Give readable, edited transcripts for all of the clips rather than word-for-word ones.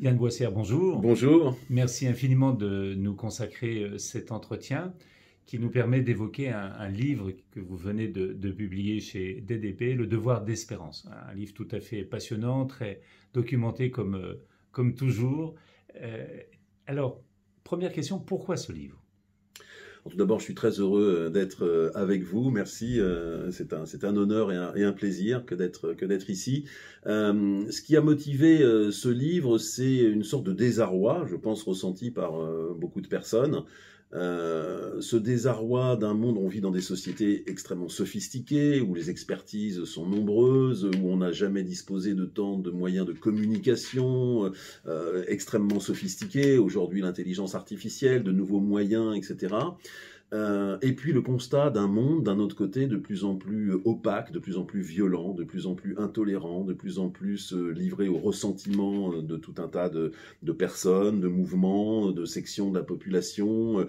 Yann Boissière, bonjour. Bonjour. Merci infiniment de nous consacrer cet entretien qui nous permet d'évoquer un livre que vous venez de publier chez DDP, Le Devoir d'Espérance. Un livre tout à fait passionnant, très documenté comme toujours. Euh, alors, première question, pourquoi ce livre? Tout d'abord, je suis très heureux d'être avec vous. Merci. C'est un honneur et un plaisir que d'être ici. Ce qui a motivé ce livre, c'est une sorte de désarroi, je pense, ressenti par beaucoup de personnes. Ce désarroi d'un monde, on vit dans des sociétés extrêmement sophistiquées, où les expertises sont nombreuses, où on n'a jamais disposé de tant de moyens de communication extrêmement sophistiqués. Aujourd'hui, l'intelligence artificielle, de nouveaux moyens, etc. Et puis le constat d'un monde, d'un autre côté, de plus en plus opaque, de plus en plus violent, de plus en plus intolérant, de plus en plus livré au ressentiment de tout un tas de personnes, de mouvements, de sections de la population.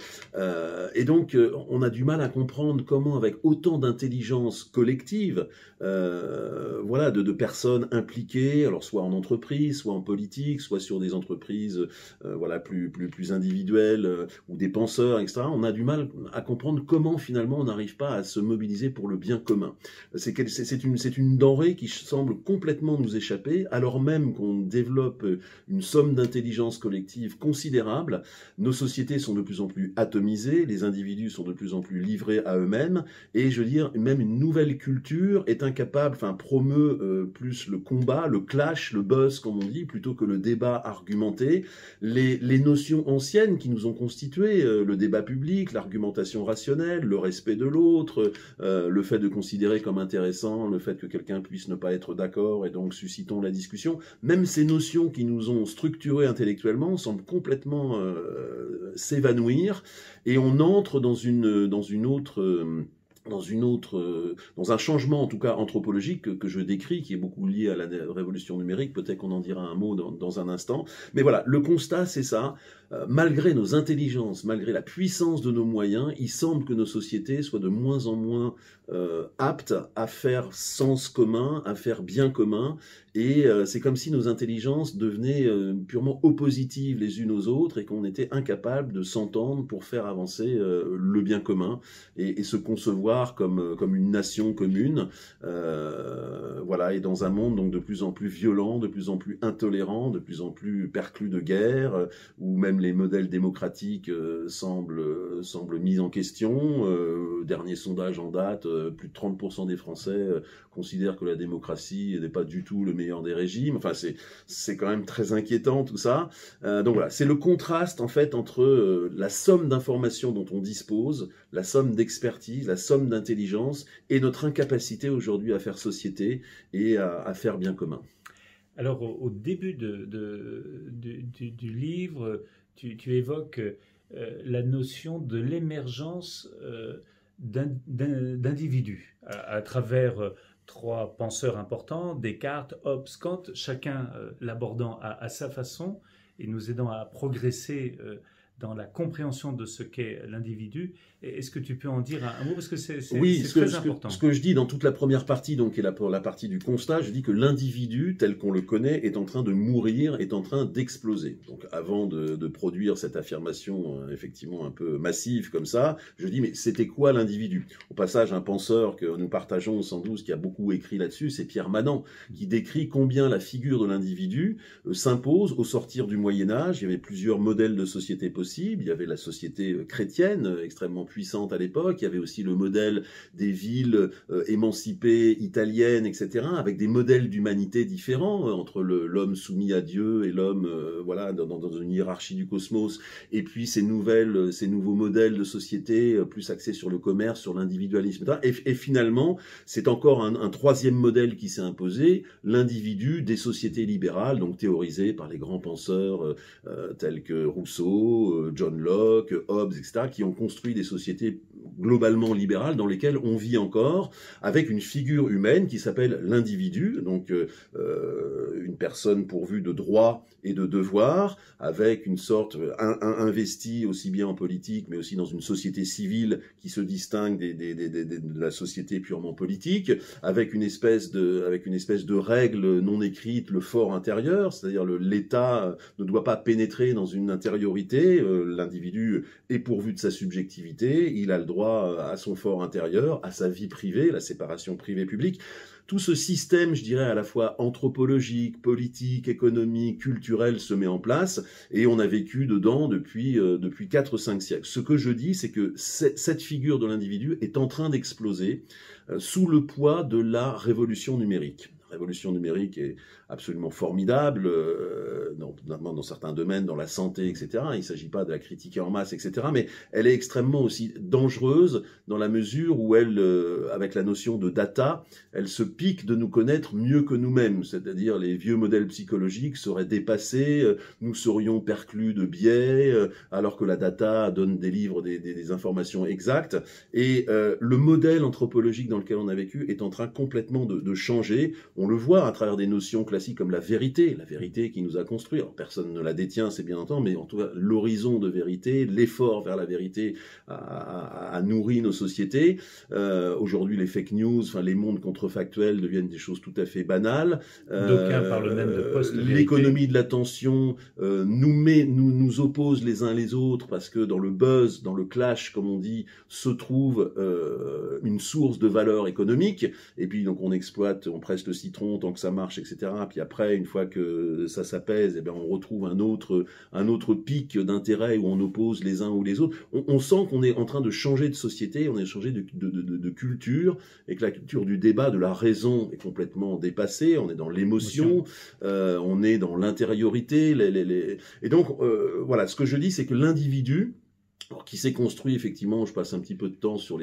Et donc, on a du mal à comprendre comment, avec autant d'intelligence collective, voilà, de personnes impliquées, alors soit en entreprise, soit en politique, soit sur des entreprises voilà, plus individuelles, ou des penseurs, etc., on a du mal à comprendre comment finalement on n'arrive pas à se mobiliser pour le bien commun. C'est une denrée qui semble complètement nous échapper, alors même qu'on développe une somme d'intelligence collective considérable. Nos sociétés sont de plus en plus atomisées, les individus sont de plus en plus livrés à eux-mêmes, et je veux dire, même une nouvelle culture est incapable, enfin promeut plus le combat, le clash, le buzz, comme on dit, plutôt que le débat argumenté. Les notions anciennes qui nous ont constitué, le débat public, l'argumentation rationnelle, le respect de l'autre, le fait de considérer comme intéressant le fait que quelqu'un puisse ne pas être d'accord et donc suscitons la discussion, même ces notions qui nous ont structurés intellectuellement semblent complètement s'évanouir et on entre dans dans un changement en tout cas anthropologique que je décris, qui est beaucoup lié à la révolution numérique, peut-être qu'on en dira un mot dans un instant, mais voilà, le constat c'est ça, malgré nos intelligences, malgré la puissance de nos moyens, il semble que nos sociétés soient de moins en moins aptes à faire sens commun, à faire bien commun, et c'est comme si nos intelligences devenaient purement oppositives les unes aux autres, et qu'on était incapable de s'entendre pour faire avancer le bien commun, et se concevoir comme une nation commune, voilà, et dans un monde donc de plus en plus violent, de plus en plus intolérant, de plus en plus perclus de guerre, où même les modèles démocratiques semblent mis en question. Dernier sondage en date, plus de 30% des Français considèrent que la démocratie n'est pas du tout le meilleur des régimes. Enfin, c'est quand même très inquiétant tout ça. Donc voilà, c'est le contraste en fait entre la somme d'informations dont on dispose, la somme d'expertise, la somme d'intelligence et notre incapacité aujourd'hui à faire société et à faire bien commun. Alors, au début du livre, tu évoques la notion de l'émergence d'individus à travers trois penseurs importants, Descartes, Hobbes, Kant, chacun l'abordant à sa façon et nous aidant à progresser dans la compréhension de ce qu'est l'individu. Est-ce que tu peux en dire un mot? Parce que Oui, c'est très important. ce que je dis dans toute la première partie, donc, qui est la partie du constat, je dis que l'individu, tel qu'on le connaît, est en train de mourir, est en train d'exploser. Donc, avant de produire cette affirmation, effectivement, un peu massive comme ça, je dis, mais c'était quoi l'individu? Au passage, un penseur que nous partageons sans doute, qui a beaucoup écrit là-dessus, c'est Pierre Manant, qui décrit combien la figure de l'individu s'impose au sortir du Moyen-Âge. Il y avait plusieurs modèles de société possibles. Il y avait la société chrétienne, extrêmement puissante à l'époque. Il y avait aussi le modèle des villes émancipées italiennes, etc., avec des modèles d'humanité différents entre l'homme soumis à Dieu et l'homme voilà, dans une hiérarchie du cosmos. Et puis ces nouveaux modèles de société plus axés sur le commerce, sur l'individualisme, etc. Et finalement, c'est encore un troisième modèle qui s'est imposé, l'individu des sociétés libérales, donc théorisé par les grands penseurs tels que Rousseau, John Locke, Hobbes, etc., qui ont construit des sociétés globalement libérales dans lesquelles on vit encore, avec une figure humaine qui s'appelle l'individu, donc une une personne pourvue de droits et de devoirs, avec une sorte investie aussi bien en politique, mais aussi dans une société civile qui se distingue de la société purement politique, avec une espèce de règle non écrite, le fort intérieur, c'est-à-dire l'État ne doit pas pénétrer dans une intériorité, l'individu est pourvu de sa subjectivité, il a le droit à son fort intérieur, à sa vie privée, la séparation privée-publique. Tout ce système, je dirais, à la fois anthropologique, politique, économique, culturel se met en place et on a vécu dedans depuis 4-5 siècles. Ce que je dis, c'est que cette figure de l'individu est en train d'exploser sous le poids de la révolution numérique. La révolution numérique est absolument formidable, notamment dans certains domaines, dans la santé, etc. Il ne s'agit pas de la critiquer en masse, etc. Mais elle est extrêmement aussi dangereuse dans la mesure où elle, avec la notion de data, elle se pique de nous connaître mieux que nous-mêmes. C'est-à-dire les vieux modèles psychologiques seraient dépassés, nous serions perclus de biais, alors que la data donne des informations exactes. Et le modèle anthropologique dans lequel on a vécu est en train complètement de changer. On le voit à travers des notions classiques comme la vérité qui nous a construit. Alors, personne ne la détient, c'est bien entendu, mais en tout cas, l'horizon de vérité, l'effort vers la vérité a nourri nos sociétés. Aujourd'hui, les fake news, les mondes contrefactuels deviennent des choses tout à fait banales. D'aucuns parlent même de post-vérité. L'économie de l'attention nous oppose les uns les autres parce que dans le buzz, dans le clash, comme on dit, se trouve une source de valeur économique. Et puis, donc, on presse le citron tant que ça marche, etc. Puis après, une fois que ça s'apaise, on retrouve un autre pic d'intérêt où on oppose les uns ou les autres. On sent qu'on est en train de changer de société, on est changé de culture, et que la culture du débat, de la raison est complètement dépassée. On est dans l'émotion, on est dans l'intériorité. Et donc, voilà, ce que je dis, c'est que l'individu, qui s'est construit effectivement, je passe un petit peu de temps sur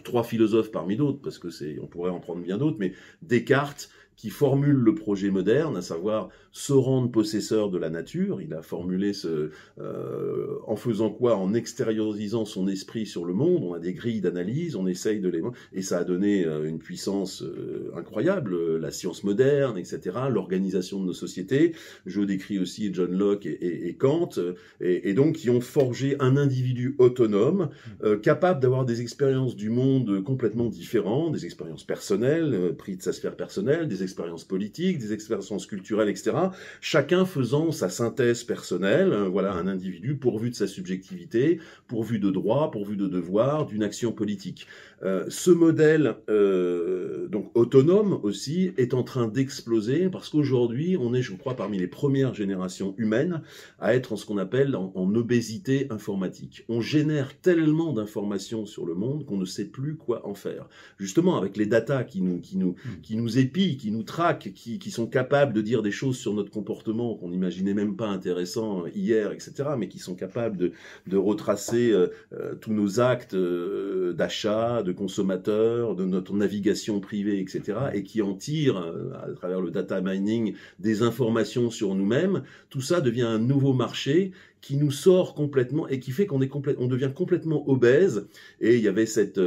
trois philosophes parmi d'autres, parce que on pourrait en prendre bien d'autres, mais Descartes, qui formule le projet moderne, à savoir se rendre possesseur de la nature. Il a formulé en faisant quoi? En extériorisant son esprit sur le monde. On a des grilles d'analyse, on essaye de les... Et ça a donné une puissance incroyable, la science moderne, etc., l'organisation de nos sociétés. Je décris aussi John Locke et Kant, et donc qui ont forgé un individu autonome, capable d'avoir des expériences du monde complètement différentes, des expériences personnelles, prises de sa sphère personnelle, des expériences politiques, des expériences culturelles, etc. Chacun faisant sa synthèse personnelle, voilà un individu pourvu de sa subjectivité, pourvu de droits, pourvu de devoirs, d'une action politique. Ce modèle donc autonome aussi est en train d'exploser parce qu'aujourd'hui on est, je crois, parmi les premières générations humaines à être en ce qu'on appelle en obésité informatique. On génère tellement d'informations sur le monde qu'on ne sait plus quoi en faire. Justement avec les datas qui nous épient, qui nous traquent, qui sont capables de dire des choses sur notre comportement qu'on n'imaginait même pas intéressant hier, etc., mais qui sont capables de retracer tous nos actes d'achat, de consommateurs, de notre navigation privée, etc., et qui en tirent, à travers le data mining, des informations sur nous-mêmes. Tout ça devient un nouveau marché qui nous sort complètement et qui fait qu'on devient complètement obèse. Et il y avait cette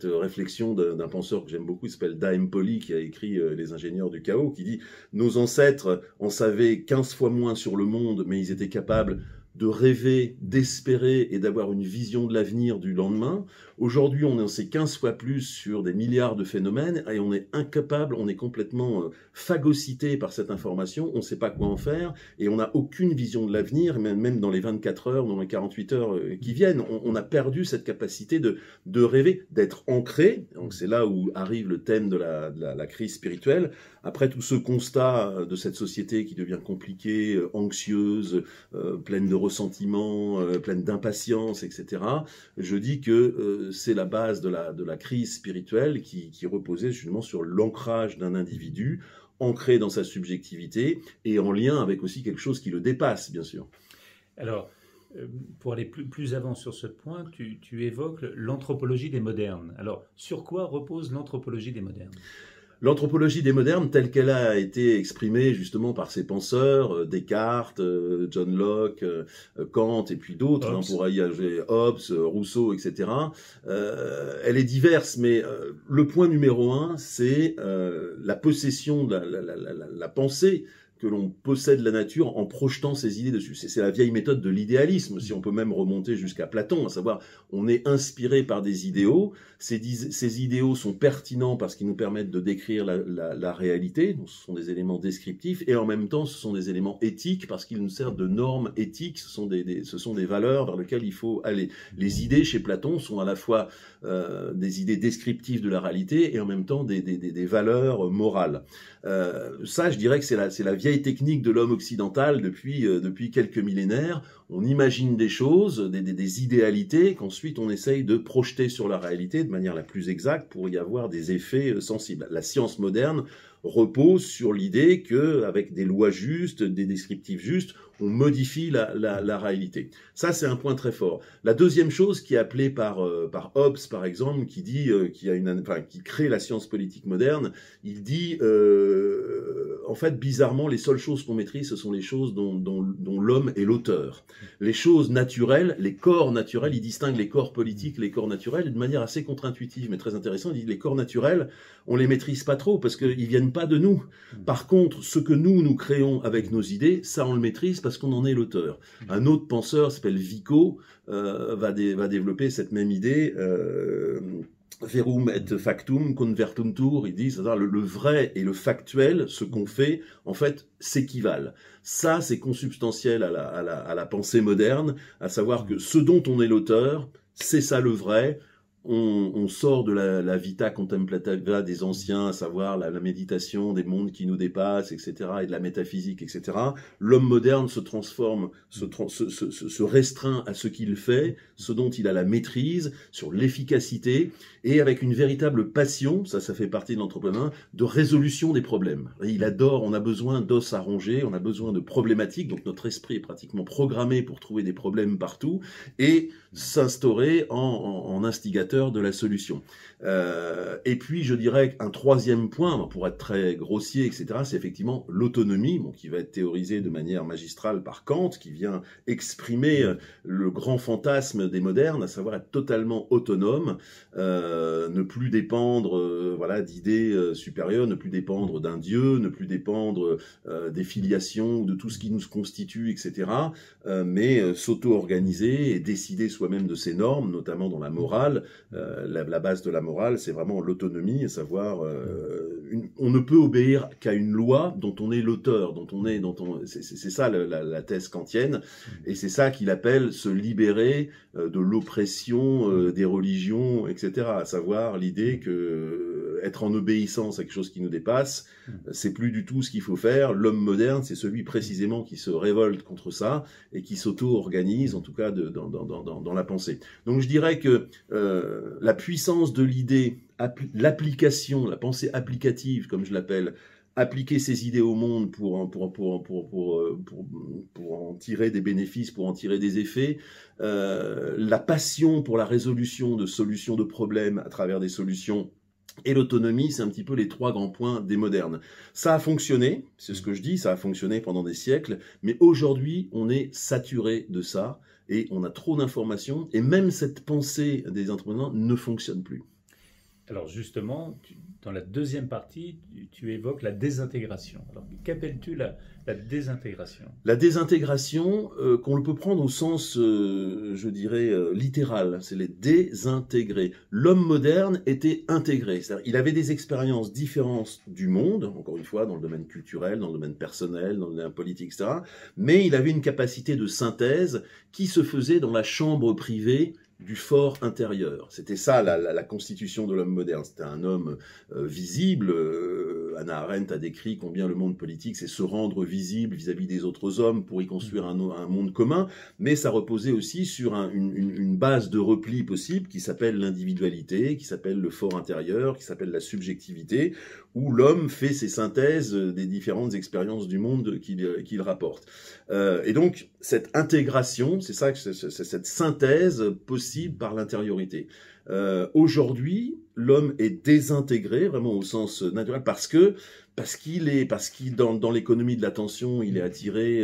réflexion d'un penseur que j'aime beaucoup, il s'appelle Daim Poli, qui a écrit Les ingénieurs du chaos, qui dit « Nos ancêtres en savaient 15 fois moins sur le monde, mais ils étaient capables de rêver, d'espérer et d'avoir une vision de l'avenir du lendemain. Aujourd'hui, on en sait 15 fois plus sur des milliards de phénomènes et on est incapable, on est complètement phagocyté par cette information, on ne sait pas quoi en faire et on n'a aucune vision de l'avenir, même dans les 24 heures, dans les 48 heures qui viennent. On a perdu cette capacité de rêver, d'être ancré. Donc c'est là où arrive le thème de la crise spirituelle. Après tout ce constat de cette société qui devient compliquée, anxieuse, pleine de ressentiments, pleine d'impatience, etc., je dis que c'est la base de la crise spirituelle qui reposait justement sur l'ancrage d'un individu, ancré dans sa subjectivité et en lien avec aussi quelque chose qui le dépasse, bien sûr. Alors, pour aller plus avant sur ce point, tu évoques l'anthropologie des modernes. Alors, sur quoi repose l'anthropologie des modernes ? L'anthropologie des modernes, telle qu'elle a été exprimée justement par ses penseurs, Descartes, John Locke, Kant et puis d'autres, on pourra y ajouter Hobbes, Rousseau, etc. Elle est diverse, mais le point numéro un, c'est la possession, la pensée que l'on possède la nature en projetant ses idées dessus. C'est la vieille méthode de l'idéalisme, si on peut même remonter jusqu'à Platon, à savoir, on est inspiré par des idéaux, ces idéaux sont pertinents parce qu'ils nous permettent de décrire la réalité, donc ce sont des éléments descriptifs, et en même temps, ce sont des éléments éthiques parce qu'ils nous servent de normes éthiques, ce sont des valeurs vers lesquelles il faut aller. Les idées, chez Platon, sont à la fois des idées descriptives de la réalité et en même temps des valeurs morales. Ça, je dirais que c'est la vieille technique de l'homme occidental depuis quelques millénaires. On imagine des choses, des idéalités, qu'ensuite on essaye de projeter sur la réalité de manière la plus exacte pour y avoir des effets sensibles. La science moderne repose sur l'idée que, avec des lois justes, des descriptifs justes, on modifie la réalité. Ça, c'est un point très fort. La deuxième chose qui est appelée par Hobbes, par exemple, qui dit qui crée la science politique moderne, il dit en fait, bizarrement, les seules choses qu'on maîtrise, ce sont les choses dont l'homme est l'auteur. Les choses naturelles, les corps naturels, il distingue les corps politiques, les corps naturels, de manière assez contre-intuitive, mais très intéressante. Il dit les corps naturels, on les maîtrise pas trop parce qu'ils viennent pas de nous. Par contre, ce que nous créons avec nos idées, ça on le maîtrise parce qu'on en est l'auteur. Un autre penseur s'appelle Vico, va développer cette même idée. Verum et factum convertuntur, il dit, c'est-à-dire le vrai et le factuel, ce qu'on fait, en fait, s'équivalent. Ça, c'est consubstantiel à la pensée moderne, à savoir que ce dont on est l'auteur, c'est ça le vrai. On sort de la vita contemplativa des anciens, à savoir la méditation des mondes qui nous dépassent, etc., et de la métaphysique, etc. L'homme moderne se transforme, se restreint à ce qu'il fait, ce dont il a la maîtrise, sur l'efficacité, et avec une véritable passion, ça fait partie de l'entrepreneur, de résolution des problèmes. Il adore, on a besoin d'os à ronger, on a besoin de problématiques, donc notre esprit est pratiquement programmé pour trouver des problèmes partout, et s'instaurer en instigateur de la solution. Et puis, je dirais qu'un troisième point, pour être très grossier, etc., c'est effectivement l'autonomie, qui va être théorisée de manière magistrale par Kant, qui vient exprimer le grand fantasme des modernes, à savoir être totalement autonome, ne plus dépendre d'idées supérieures, ne plus dépendre d'un dieu, ne plus dépendre des filiations, de tout ce qui nous constitue, etc., mais s'auto-organiser et décider soi-même de ses normes, notamment dans la morale. La base de la morale, c'est vraiment l'autonomie, à savoir on ne peut obéir qu'à une loi dont on est l'auteur, c'est ça la thèse kantienne, et c'est ça qu'il appelle se libérer de l'oppression des religions, etc. À savoir l'idée que être en obéissance à quelque chose qui nous dépasse, c'est plus du tout ce qu'il faut faire. L'homme moderne, c'est celui précisément qui se révolte contre ça et qui s'auto-organise, en tout cas dans la pensée. Donc je dirais que la puissance de l'idée, l'application, la pensée applicative, comme je l'appelle, appliquer ces idées au monde pour en tirer des bénéfices, pour en tirer des effets, la passion pour la résolution de solutions de problèmes à travers des solutions, et l'autonomie, c'est un petit peu les trois grands points des modernes. Ça a fonctionné, c'est ce que je dis, ça a fonctionné pendant des siècles, mais aujourd'hui, on est saturé de ça, et on a trop d'informations, et même cette pensée des entrepreneurs ne fonctionne plus. Alors justement, dans la deuxième partie, tu évoques la désintégration. Alors qu'appelles-tu la désintégration? La désintégration, qu'on le peut prendre au sens, je dirais, littéral, c'est les désintégrer. L'homme moderne était intégré, c'est-à-dire il avait des expériences différentes du monde, encore une fois, dans le domaine culturel, dans le domaine personnel, dans le domaine politique, etc., mais il avait une capacité de synthèse qui se faisait dans la chambre privée du fort intérieur. C'était ça la constitution de l'homme moderne. C'était un homme visible. Hannah Arendt a décrit combien le monde politique, c'est se rendre visible vis-à-vis des autres hommes pour y construire un monde commun, mais ça reposait aussi sur une base de repli possible qui s'appelle l'individualité, qui s'appelle le fort intérieur, qui s'appelle la subjectivité, où l'homme fait ses synthèses des différentes expériences du monde qu'il rapporte. Et donc, cette intégration, c'est cette synthèse possible par l'intériorité. Aujourd'hui, l'homme est désintégré, vraiment au sens naturel, parce qu'il dans l'économie de l'attention, il est attiré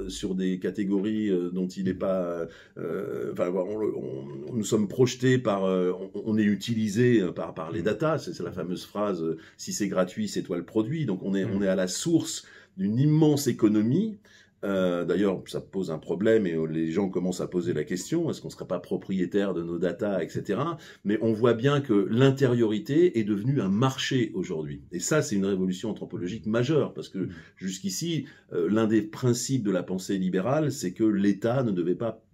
sur des catégories dont il n'est pas. Nous sommes projetés on est utilisé par les datas. C'est la fameuse phrase si c'est gratuit, c'est toi le produit. Donc on est à la source d'une immense économie. D'ailleurs, ça pose un problème et les gens commencent à poser la question, est-ce qu'on ne serait pas propriétaire de nos datas, etc. Mais on voit bien que l'intériorité est devenue un marché aujourd'hui. Et ça, c'est une révolution anthropologique majeure, parce que jusqu'ici, l'un des principes de la pensée libérale, c'est que l'État ne devait pas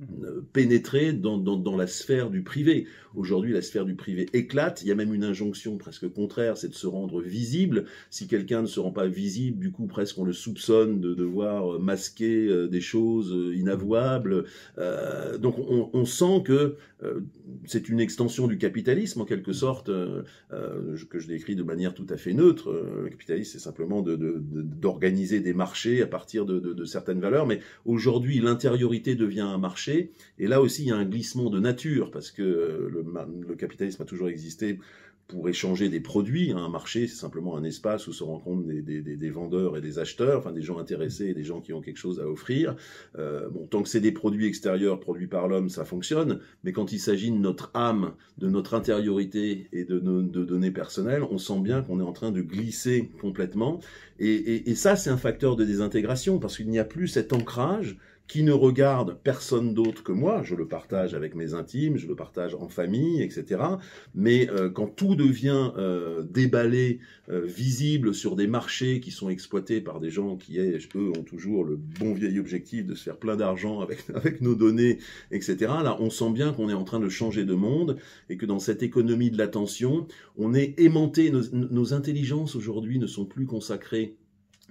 pénétrer dans la sphère du privé. Aujourd'hui, la sphère du privé éclate, il y a même une injonction presque contraire, c'est de se rendre visible. Si quelqu'un ne se rend pas visible, du coup, presque on le soupçonne de devoir masquer des choses inavouables. Donc on sent que c'est une extension du capitalisme en quelque sorte, que je décris de manière tout à fait neutre. Le capitalisme, c'est simplement d'organiser des marchés à partir de certaines valeurs, mais aujourd'hui l'intériorité devient un marché, et là aussi il y a un glissement de nature, parce que le capitalisme a toujours existé pour échanger des produits. Un marché, c'est simplement un espace où se rencontrent des vendeurs et des acheteurs, enfin des gens intéressés et des gens qui ont quelque chose à offrir. Tant que c'est des produits extérieurs produits par l'homme, ça fonctionne, mais quand il s'agit de notre âme, de notre intériorité et de données personnelles, on sent bien qu'on est en train de glisser complètement. Et ça, c'est un facteur de désintégration, parce qu'il n'y a plus cet ancrage qui ne regarde personne d'autre que moi. Je le partage avec mes intimes, je le partage en famille, etc. Mais quand tout devient déballé, visible sur des marchés qui sont exploités par des gens qui, eux, ont toujours le bon vieil objectif de se faire plein d'argent avec nos données, etc. Là, on sent bien qu'on est en train de changer de monde, et que dans cette économie de l'attention, on est aimanté. Nos intelligences aujourd'hui ne sont plus consacrées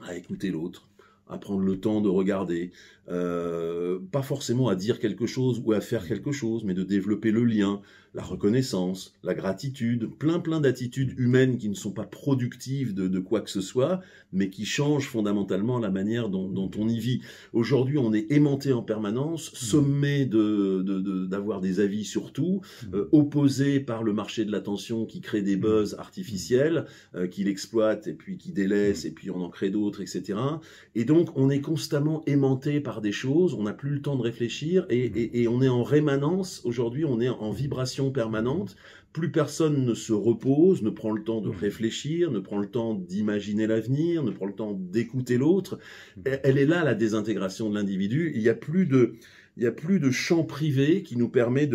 à écouter l'autre, à prendre le temps de regarder, pas forcément à dire quelque chose ou à faire quelque chose, mais de développer le lien, la reconnaissance, la gratitude, plein d'attitudes humaines qui ne sont pas productives de quoi que ce soit, mais qui changent fondamentalement la manière dont on y vit. Aujourd'hui, on est aimanté en permanence, sommé d'avoir des avis sur tout, opposé par le marché de l'attention qui crée des buzz artificiels, qui l'exploite et puis qui délaisse, et puis on en crée d'autres, etc. Et donc, on est constamment aimanté par des choses, on n'a plus le temps de réfléchir, et on est en rémanence. Aujourd'hui, on est en vibration permanente. Plus personne ne se repose, ne prend le temps de réfléchir, ne prend le temps d'imaginer l'avenir, ne prend le temps d'écouter l'autre. Elle est là, la désintégration de l'individu. Il n'y a plus de champ privé qui nous permet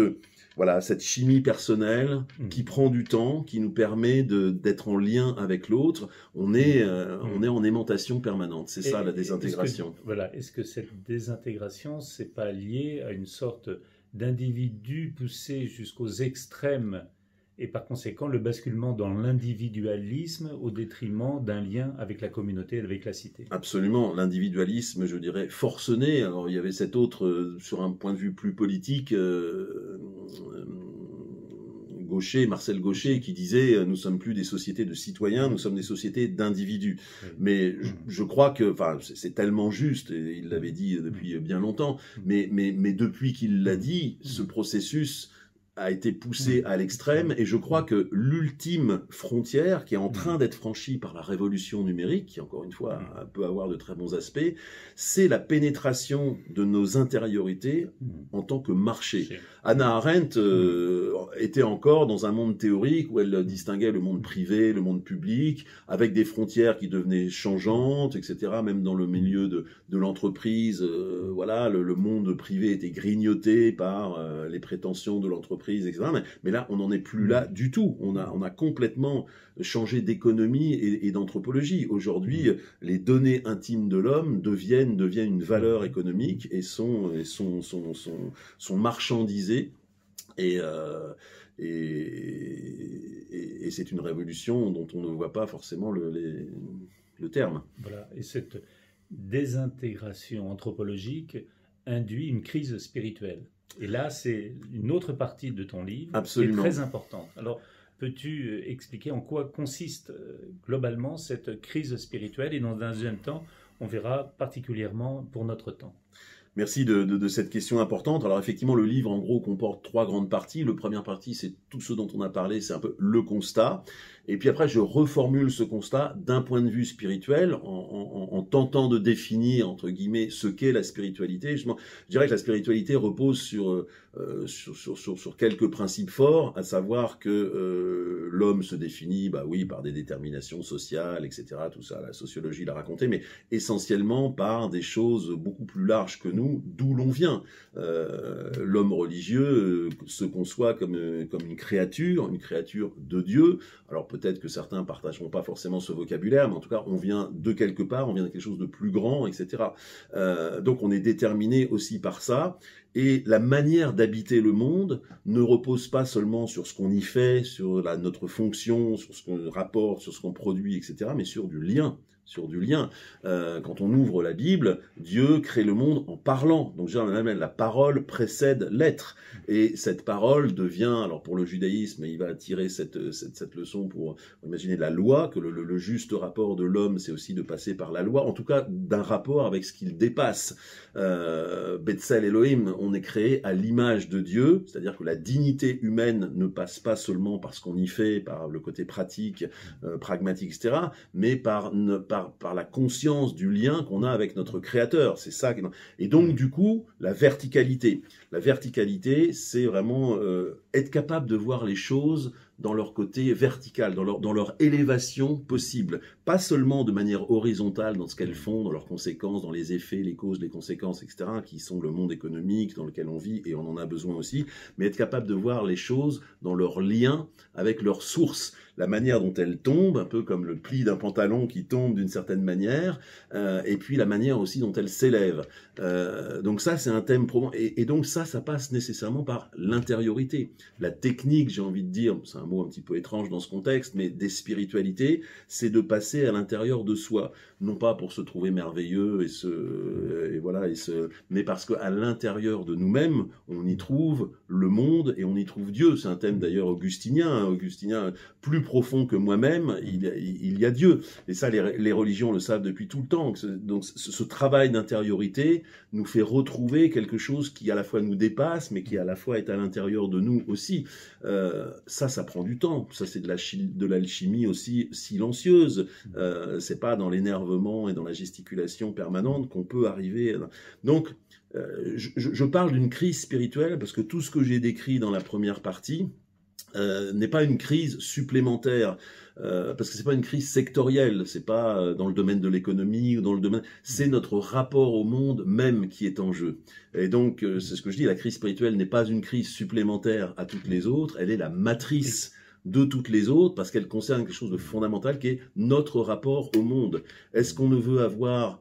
voilà, cette chimie personnelle qui prend du temps, qui nous permet d'être en lien avec l'autre. On est en aimantation permanente. C'est ça, la désintégration. Est-ce que cette désintégration, c'est pas lié à une sorte d'individu poussé jusqu'aux extrêmes, et par conséquent le basculement dans l'individualisme au détriment d'un lien avec la communauté, avec la cité? Absolument, l'individualisme, je dirais, forcené. Alors il y avait cet autre, sur un point de vue plus politique, Marcel Gaucher, qui disait nous sommes plus des sociétés de citoyens, nous sommes des sociétés d'individus. Mais je crois que, c'est tellement juste, et il l'avait dit depuis bien longtemps, mais depuis qu'il l'a dit, ce processus a été poussé à l'extrême, et je crois que l'ultime frontière qui est en train d'être franchie par la révolution numérique, qui encore une fois peut avoir de très bons aspects, c'est la pénétration de nos intériorités en tant que marché. Hannah Arendt était encore dans un monde théorique où elle distinguait le monde privé, le monde public, avec des frontières qui devenaient changeantes, etc. Même dans le milieu de l'entreprise, voilà, le monde privé était grignoté par les prétentions de l'entreprise, etc. Mais là, on n'en est plus là du tout. On a complètement changé d'économie et d'anthropologie. Aujourd'hui, les données intimes de l'homme deviennent une valeur économique et sont marchandisées. Et c'est une révolution dont on ne voit pas forcément le terme. Voilà. Et cette désintégration anthropologique induit une crise spirituelle. Et là, c'est une autre partie de ton livre qui est très importante. Alors, peux-tu expliquer en quoi consiste globalement cette crise spirituelle? Et dans un deuxième temps, on verra particulièrement pour notre temps. Merci de cette question importante. Alors effectivement, le livre, en gros, comporte 3 grandes parties. La première partie, c'est tout ce dont on a parlé, c'est un peu le constat. Et puis après, je reformule ce constat d'un point de vue spirituel, en tentant de définir, entre guillemets, ce qu'est la spiritualité. Je dirais que la spiritualité repose sur quelques principes forts, à savoir que l'homme se définit, bah oui, par des déterminations sociales, etc. Tout ça, la sociologie l'a raconté, mais essentiellement par des choses beaucoup plus larges que nous, d'où l'on vient. L'homme religieux se conçoit comme une créature de Dieu. Alors peut-être que certains ne partageront pas forcément ce vocabulaire, mais en tout cas, on vient de quelque part, on vient de quelque chose de plus grand, etc. Donc on est déterminé aussi par ça. Et la manière d'habiter le monde ne repose pas seulement sur ce qu'on y fait, sur notre fonction, sur ce qu'on rapporte, sur ce qu'on produit, etc., mais sur du lien. Quand on ouvre la Bible, Dieu crée le monde en parlant. Donc la parole précède l'être. Et cette parole devient, alors pour le judaïsme, il va tirer cette leçon pour imaginer la loi, que le juste rapport de l'homme, c'est aussi de passer par la loi, en tout cas d'un rapport avec ce qu'il dépasse. Betzel Elohim, on est créé à l'image de Dieu, c'est-à-dire que la dignité humaine ne passe pas seulement par ce qu'on y fait, par le côté pratique, pragmatique, etc., mais par la conscience du lien qu'on a avec notre Créateur. C'est ça. Et donc, du coup, la verticalité. La verticalité, c'est vraiment être capable de voir les choses dans leur côté vertical, dans leur élévation possible. Pas seulement de manière horizontale dans ce qu'elles font, dans leurs conséquences, dans les effets, les causes, les conséquences, etc., qui sont le monde économique dans lequel on vit, et on en a besoin aussi, mais être capable de voir les choses dans leur lien avec leur source, la manière dont elles tombent, un peu comme le pli d'un pantalon qui tombe d'une certaine manière, et puis la manière aussi dont elles s'élèvent. Donc ça, c'est un thème probant. Et donc ça passe nécessairement par l'intériorité. La technique, j'ai envie de dire, c'est un mot un petit peu étrange dans ce contexte, mais des spiritualités, c'est de passer à l'intérieur de soi. Non pas pour se trouver merveilleux, mais parce qu'à l'intérieur de nous-mêmes, on y trouve le monde et on y trouve Dieu. C'est un thème d'ailleurs augustinien, plus profond que moi-même, il y a Dieu. Et ça, les religions le savent depuis tout le temps. Donc ce travail d'intériorité nous fait retrouver quelque chose qui à la fois nous dépasse, mais qui à la fois est à l'intérieur de nous aussi. Ça prend du temps. Ça, c'est de l'alchimie aussi silencieuse. C'est pas dans l'énervement et dans la gesticulation permanente qu'on peut arriver. Donc, je parle d'une crise spirituelle parce que tout ce que j'ai décrit dans la première partie n'est pas une crise supplémentaire, parce que c'est pas une crise sectorielle, c'est pas dans le domaine de l'économie ou dans le domaine, c'est notre rapport au monde même qui est en jeu. Et donc c'est ce que je dis, la crise spirituelle n'est pas une crise supplémentaire à toutes les autres, elle est la matrice de toutes les autres parce qu'elle concerne quelque chose de fondamental qui est notre rapport au monde. Est-ce qu'on ne veut avoir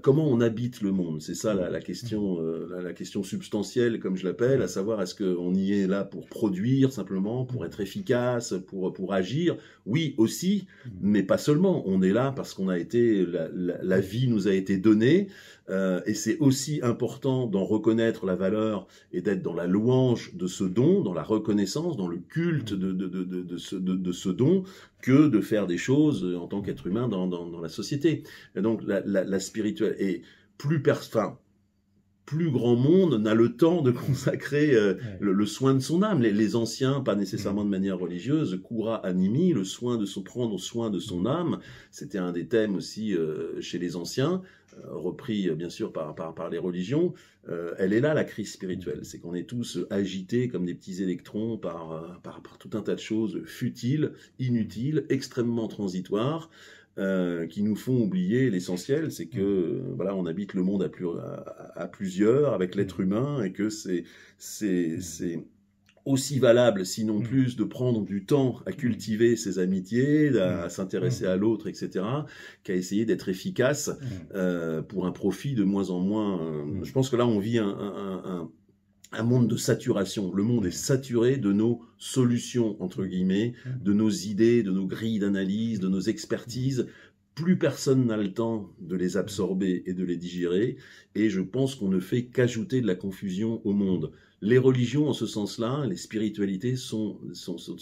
comment on habite le monde? C'est ça la question substantielle, comme je l'appelle, à savoir est-ce qu'on y est là pour produire simplement, pour être efficace, pour agir? Oui, aussi, mais pas seulement. On est là parce qu'on a été, la vie nous a été donnée, et c'est aussi important d'en reconnaître la valeur et d'être dans la louange de ce don, dans la reconnaissance, dans le culte de ce don, que de faire des choses en tant qu'être humain dans la société. Et donc la spirituelle et plus grand monde n'a le temps de consacrer le soin de son âme. Les anciens, pas nécessairement de manière religieuse, cura animi, le soin de prendre soin de son âme, c'était un des thèmes aussi chez les anciens, repris bien sûr par les religions. Elle est là la crise spirituelle, c'est qu'on est tous agités comme des petits électrons par tout un tas de choses futiles, inutiles, extrêmement transitoires, qui nous font oublier l'essentiel, c'est que voilà, on habite le monde à plusieurs avec l'être humain et que c'est aussi valable, sinon plus, de prendre du temps à cultiver ses amitiés, à s'intéresser à l'autre, etc., qu'à essayer d'être efficace pour un profit de moins en moins. Je pense que là, on vit un monde de saturation. Le monde est saturé de nos solutions, entre guillemets, de nos idées, de nos grilles d'analyse, de nos expertises. Plus personne n'a le temps de les absorber et de les digérer, et je pense qu'on ne fait qu'ajouter de la confusion au monde. Les religions, en ce sens-là, les spiritualités sont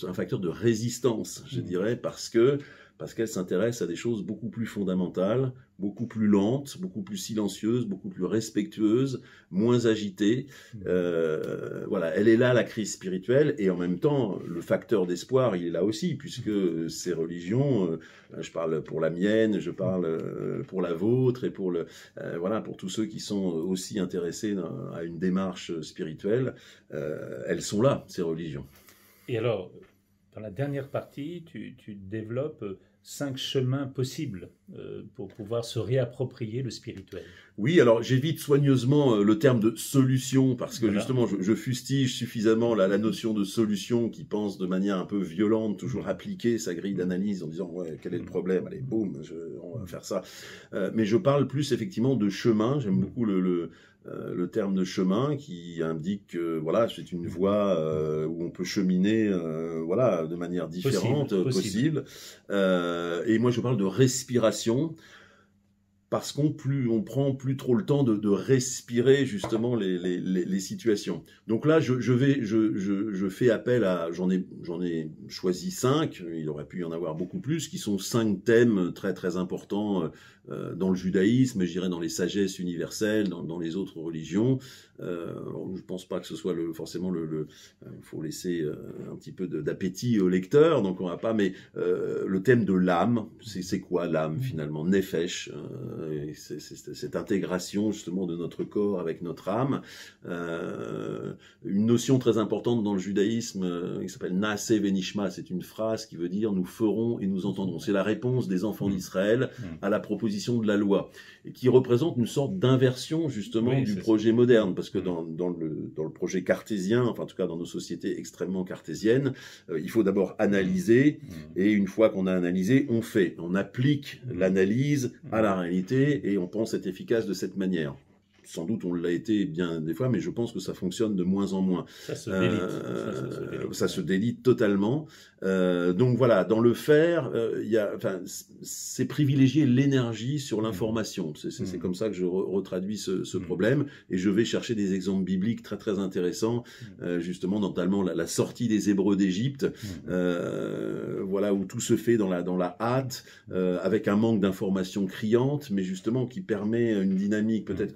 un facteur de résistance, je dirais, parce que parce qu'elle s'intéresse à des choses beaucoup plus fondamentales, beaucoup plus lentes, beaucoup plus silencieuses, beaucoup plus respectueuses, moins agitées. Voilà, elle est là, la crise spirituelle, et en même temps, le facteur d'espoir, il est là aussi, puisque ces religions, je parle pour la mienne, je parle pour la vôtre, et pour voilà, pour tous ceux qui sont aussi intéressés à une démarche spirituelle, elles sont là, ces religions. Et alors, dans la dernière partie, tu développes 5 chemins possibles pour pouvoir se réapproprier le spirituel. Oui, alors j'évite soigneusement le terme de solution, parce que Voilà. justement je fustige suffisamment la notion de solution qui pense de manière un peu violente, toujours appliquer sa grille d'analyse en disant ouais, quel est le problème, allez boum, on va faire ça. Mais je parle plus effectivement de chemin, j'aime beaucoup le terme de chemin qui indique que voilà, c'est une voie où on peut cheminer voilà, de manière différente, possible. Et moi je parle de respiration, parce qu'on prend plus trop le temps de respirer justement les situations. Donc là, je fais appel à, j'en ai choisi 5, il aurait pu y en avoir beaucoup plus, qui sont 5 thèmes très très importants dans le judaïsme, je dirais dans les sagesses universelles, dans les autres religions. Je pense pas que ce soit forcément il faut laisser un petit peu d'appétit au lecteur, donc on va pas, mais le thème de l'âme, c'est quoi l'âme finalement? Nefesh, cette intégration justement de notre corps avec notre âme, une notion très importante dans le judaïsme qui s'appelle Naase Venishma, c'est une phrase qui veut dire nous ferons et nous entendrons. C'est la réponse des enfants d'Israël à la proposition de la loi, et qui représente une sorte d'inversion justement du projet moderne, parce que dans le projet cartésien, enfin en tout cas dans nos sociétés extrêmement cartésiennes, il faut d'abord analyser, et une fois qu'on a analysé, on applique l'analyse à la réalité, et on pense être efficace de cette manière. Sans doute on l'a été bien des fois, mais je pense que ça fonctionne de moins en moins. Ça se délite. Ça se délite totalement. Donc voilà, dans le faire, c'est privilégier l'énergie sur l'information. C'est comme ça que je retraduis ce problème, et je vais chercher des exemples bibliques très très intéressants, justement notamment la sortie des Hébreux d'Égypte, voilà, où tout se fait dans la hâte, avec un manque d'information criante, mais justement qui permet une dynamique. Peut-être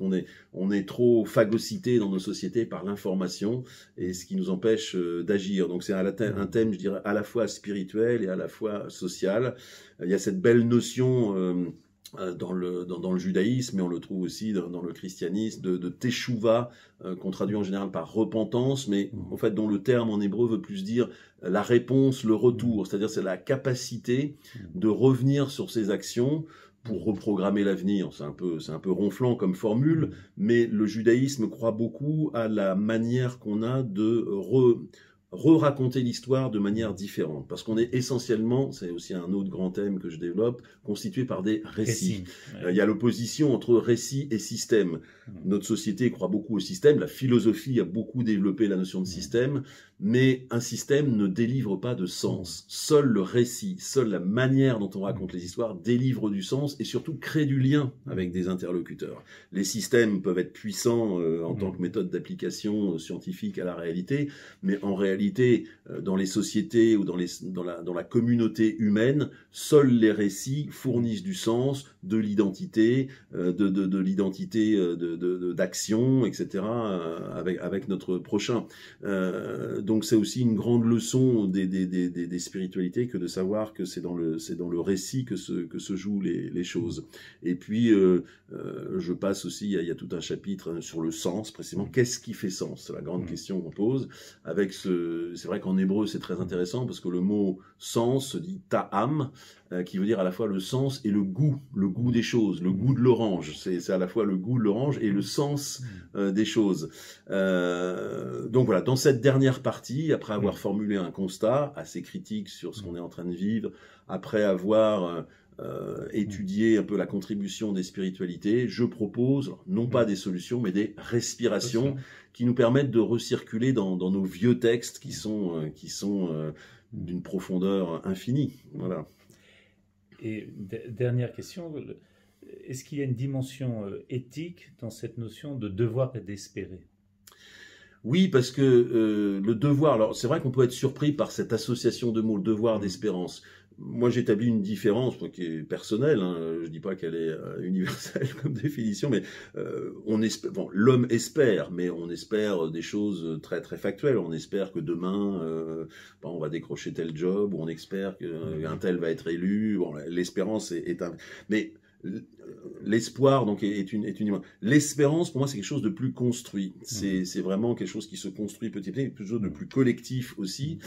on est trop phagocyté dans nos sociétés par l'information, et ce qui nous empêche d'agir. Donc c'est un thème, je dirais, à la fois spirituel et à la fois social. Il y a cette belle notion dans le judaïsme, mais on le trouve aussi dans le christianisme, de teshuva, qu'on traduit en général par repentance, mais en fait dont le terme en hébreu veut plus dire la réponse, le retour, c'est-à-dire c'est la capacité de revenir sur ses actions pour reprogrammer l'avenir. C'est un peu ronflant comme formule, mais le judaïsme croit beaucoup à la manière qu'on a de re-raconter l'histoire de manière différente, parce qu'on est essentiellement, c'est aussi un autre grand thème que je développe, constitué par des récits. Il y a l'opposition entre récit et système. Notre société croit beaucoup au système, la philosophie a beaucoup développé la notion de système, mais un système ne délivre pas de sens. Seul le récit, seule la manière dont on raconte les histoires délivre du sens, et surtout crée du lien avec des interlocuteurs. Les systèmes peuvent être puissants en tant que méthode d'application scientifique à la réalité, mais en réalité, dans les sociétés ou dans la communauté humaine, seuls les récits fournissent du sens, de l'identité, de l'identité d'action, etc., avec notre prochain. Donc c'est aussi une grande leçon des spiritualités que de savoir que c'est dans le récit que se jouent les choses. Et puis je passe aussi, il y a tout un chapitre sur le sens, précisément qu'est-ce qui fait sens, c'est la grande question qu'on pose. C'est vrai qu'en hébreu c'est très intéressant, parce que le mot sens se dit ta'am, qui veut dire à la fois le sens et le goût des choses, le goût de l'orange. C'est à la fois le goût de l'orange et le sens des choses. Donc voilà, dans cette dernière partie, après avoir formulé un constat assez critique sur ce qu'on est en train de vivre, après avoir étudier un peu la contribution des spiritualités, je propose non pas des solutions, mais des respirations qui nous permettent de recirculer dans nos vieux textes qui sont d'une profondeur infinie. Voilà. Et dernière question, est-ce qu'il y a une dimension éthique dans cette notion de devoir et d'espérer ? Oui, parce que le devoir, alors c'est vrai qu'on peut être surpris par cette association de mots, le devoir d'espérance. moi j'établis une différence qui est personnelle, hein, je dis pas qu'elle est universelle comme définition, mais l'homme espère, mais on espère des choses très très factuelles. On espère que demain on va décrocher tel job, ou on espère qu'un tel va être élu. Bon, l'espérance est un... Mais l'espoir donc est une l'espérance pour moi c'est quelque chose de plus construit, c'est vraiment quelque chose qui se construit petit à petit, quelque chose de plus collectif aussi,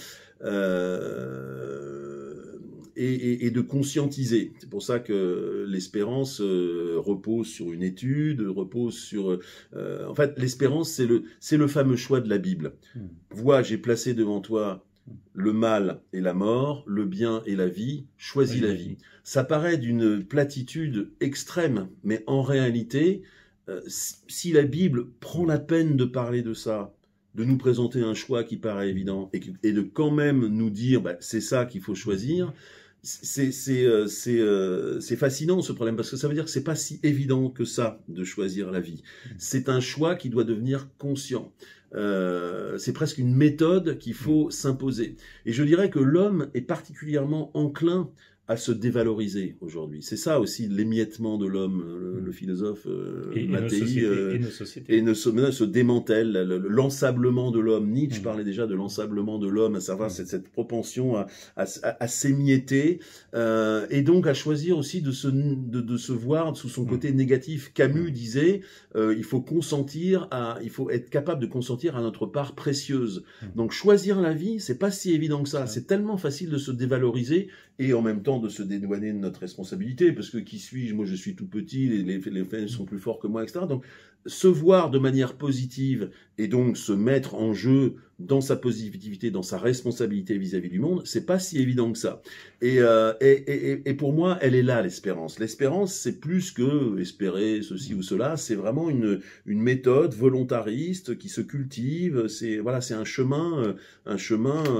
et de conscientiser. C'est pour ça que l'espérance repose sur une étude, repose sur en fait l'espérance c'est le fameux choix de la Bible. Vois, j'ai placé devant toi le mal et la mort, le bien et la vie, choisis la vie. Ça paraît d'une platitude extrême, mais en réalité, si la Bible prend la peine de parler de ça, de nous présenter un choix qui paraît évident, et de quand même nous dire c'est ça qu'il faut choisir, c'est fascinant ce problème, parce que ça veut dire que c'est pas si évident que ça de choisir la vie. C'est un choix qui doit devenir conscient. C'est presque une méthode qu'il faut s'imposer. Et je dirais que l'homme est particulièrement enclin à se dévaloriser aujourd'hui. C'est ça aussi l'émiettement de l'homme, le philosophe Mattei, et nos sociétés. se démantèle, l'ensablement de l'homme. Nietzsche parlait déjà de l'ensablement de l'homme, à savoir cette propension à s'émietter, et donc à choisir aussi de se voir sous son côté négatif. Camus disait il faut être capable de consentir à notre part précieuse. Donc choisir la vie, c'est pas si évident que ça. C'est tellement facile de se dévaloriser et en même temps de se dédouaner de notre responsabilité, parce que qui suis-je? Moi je suis tout petit, les faits sont plus forts que moi, etc. Donc se voir de manière positive et donc se mettre en jeu dans sa positivité, dans sa responsabilité vis-à-vis du monde, c'est pas si évident que ça. Et pour moi, elle est là, l'espérance. L'espérance, c'est plus que espérer ceci ou cela, c'est vraiment une méthode volontariste qui se cultive. C'est un chemin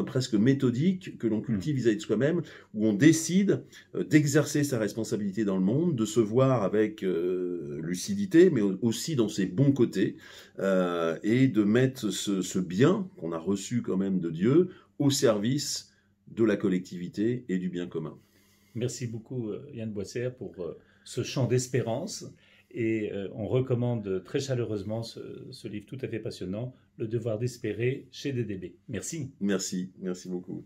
presque méthodique que l'on cultive vis-à-vis de soi-même, où on décide d'exercer sa responsabilité dans le monde, de se voir avec lucidité, mais aussi dans ses bons côtés, et de mettre ce bien qu'on a reçu quand même de Dieu au service de la collectivité et du bien commun. Merci beaucoup Yann Boissière pour ce chant d'espérance, et on recommande très chaleureusement ce livre tout à fait passionnant, Le devoir d'espérer, chez DDB. Merci. Merci beaucoup.